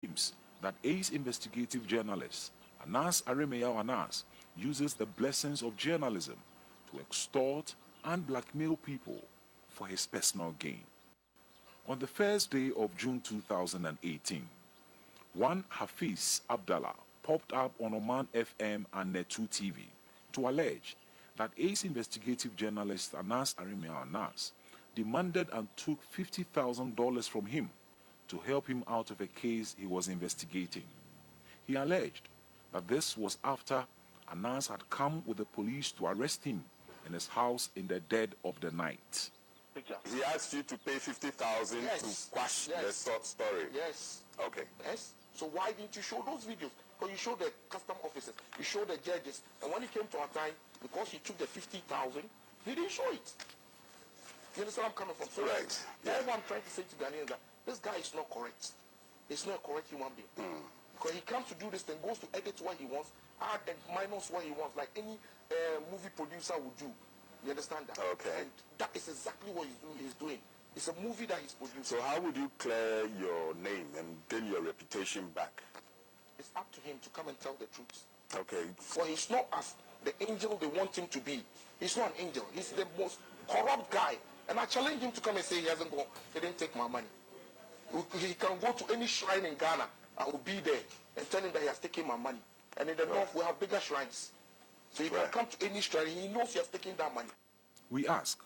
claims that Ace investigative journalist Anas Aremeyaw Anas uses the blessings of journalism to extort and blackmail people for his personal gain. On the first day of June 2018, one Hafiz Abdallah popped up on Oman FM and Net2 TV to allege that Ace investigative journalist Anas Aremeyaw Anas demanded and took $50,000 from him to help him out of a case he was investigating. He alleged that this was after Anas had come with the police to arrest him in his house in the dead of the night. He asked you to pay 50,000 to quash the story. Yes. Okay. Yes. So why didn't you show those videos? Because you showed the custom officers, you showed the judges, and when it came to our time, because he took the 50,000, he didn't show it. You understand where I'm coming from? So right. All I'm trying to say to Ghanaians is that this guy is not correct. He's not a correct human being. Because he comes to do this thing, goes to edit what he wants, add and minus what he wants, like any movie producer would do. You understand that? Okay. And that is exactly what he's doing. It's a movie that he's producing. So how would you clear your name and gain your reputation back? It's up to him to come and tell the truth. Okay. For he's not as the angel they want him to be. He's not an angel. He's the most corrupt guy. And I challenge him to come and say he hasn't gone. He didn't take my money. He can go to any shrine in Ghana. I will be there and tell him that he has taken my money. And in the north, we have bigger shrines. So he can come to any shrine. He knows he has taken that money. We ask,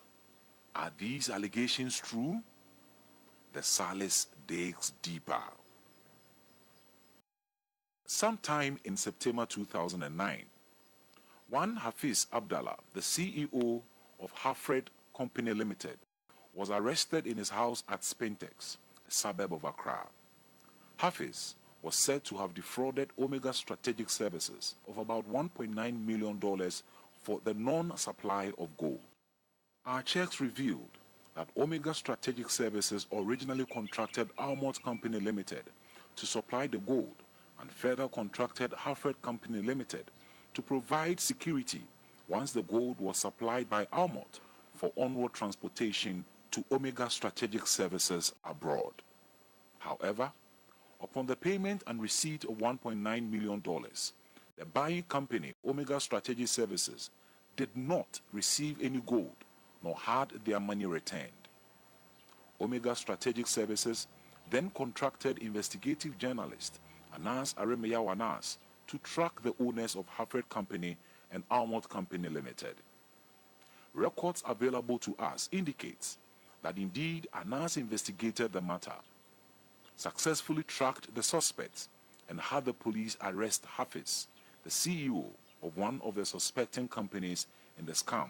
are these allegations true? The Salis digs deeper. Sometime in September 2009, one Hafiz Abdallah, the CEO of Hafred Company Limited, was arrested in his house at Spentex, a suburb of Accra. Hafiz was said to have defrauded Omega Strategic Services of about $1.9 million for the non-supply of gold. Our checks revealed that Omega Strategic Services originally contracted Almond Company Limited to supply the gold and further contracted Hafred Company Limited to provide security once the gold was supplied by Almond for onward transportation to Omega Strategic Services abroad. However, upon the payment and receipt of $1.9 million, the buying company, Omega Strategic Services, did not receive any gold nor had their money returned. Omega Strategic Services then contracted investigative journalist Anas Aremeyaw Anas to track the owners of Hafred Company and Almond Company Limited. Records available to us indicates that indeed Anas investigated the matter, successfully tracked the suspects, and had the police arrest Hafiz, the CEO of one of the suspecting companies in the scam.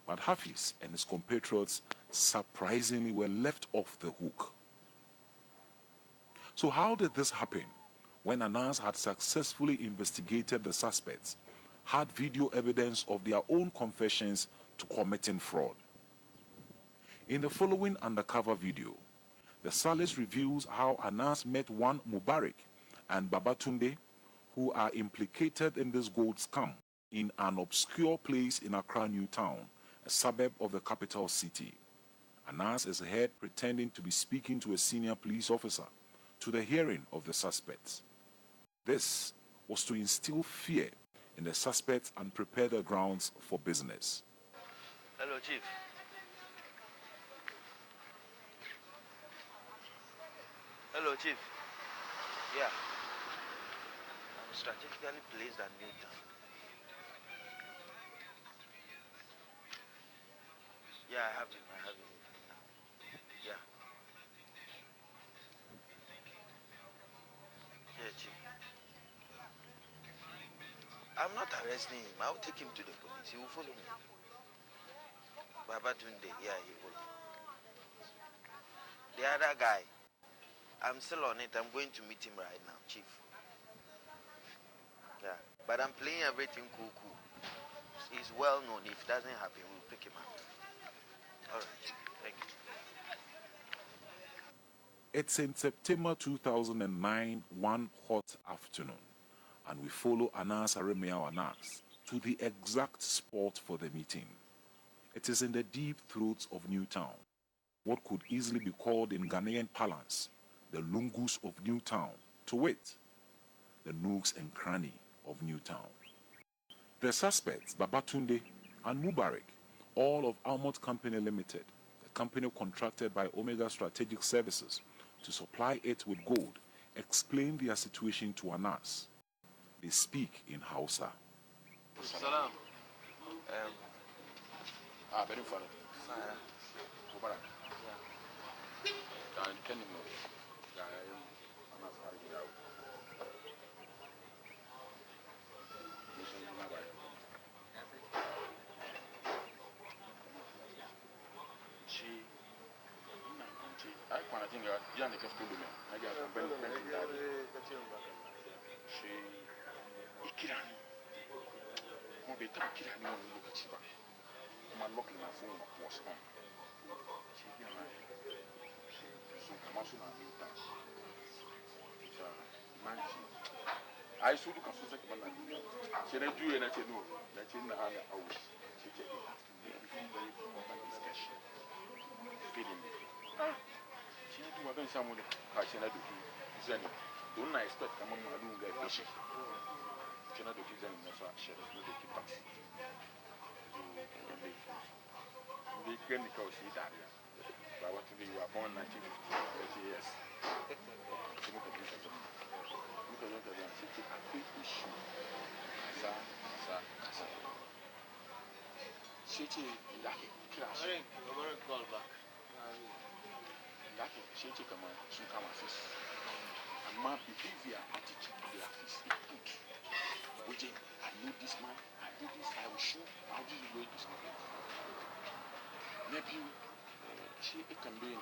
But Hafiz and his compatriots surprisingly were left off the hook. So how did this happen when Anas had successfully investigated the suspects, had video evidence of their own confessions to committing fraud? In the following undercover video, the Salis reveals how Anas met one Mubarak and Babatunde, who are implicated in this gold scam, in an obscure place in Accra New Town, a suburb of the capital city. Anas is heard pretending to be speaking to a senior police officer to the hearing of the suspects. This was to instill fear in the suspects and prepare the grounds for business. Hello, Chief. Hello, Chief. Yeah. I'm strategically placed at Newtown. Yeah, I have him now. Yeah. Yeah, Chief. I'm not arresting him. I'll take him to the police. He will follow me. Babatunde, yeah, he will. The other guy, I'm still on it. I'm going to meet him right now, Chief. Yeah, but I'm playing everything cool. He's well known. If it doesn't happen, we'll pick him up. All right, Chief. Thank you. It's in September 2009, one hot afternoon, and we follow Anas Aremeyaw Anas to the exact spot for the meeting. It is in the deep throats of Newtown, what could easily be called in Ghanaian parlance, the Lungus of Newtown, to wit, the nooks and cranny of Newtown. The suspects, Babatunde and Mubarak, all of Almond Company Limited, a company contracted by Omega Strategic Services to supply it with gold, explain their situation to Anas. They speak in Hausa. Salam. Very funny. Mubarak. And Kenny I think you're the first woman. I got a friend. She Ikirani. Won't be talking no look at you. My looking my phone was on. She be my so come out on me. I should look at something about that. She don't do anything no. That's in the other house. She take it. Very important discussion. Feeling it. She do what someone catching a duty. Don't I expect come on my room get fishy. She not do kids and no she does not keep back. We can because she died. But what to be you are born 1950 years. Look at this. Look at that. She take a big issue. She lucky class. I'm going to call back. Lucky, she come on, she come office. And my behavior, attitude to the office is good. Wait, I know this man, I do this, I will show, how do you wait this man? Maybe she can be in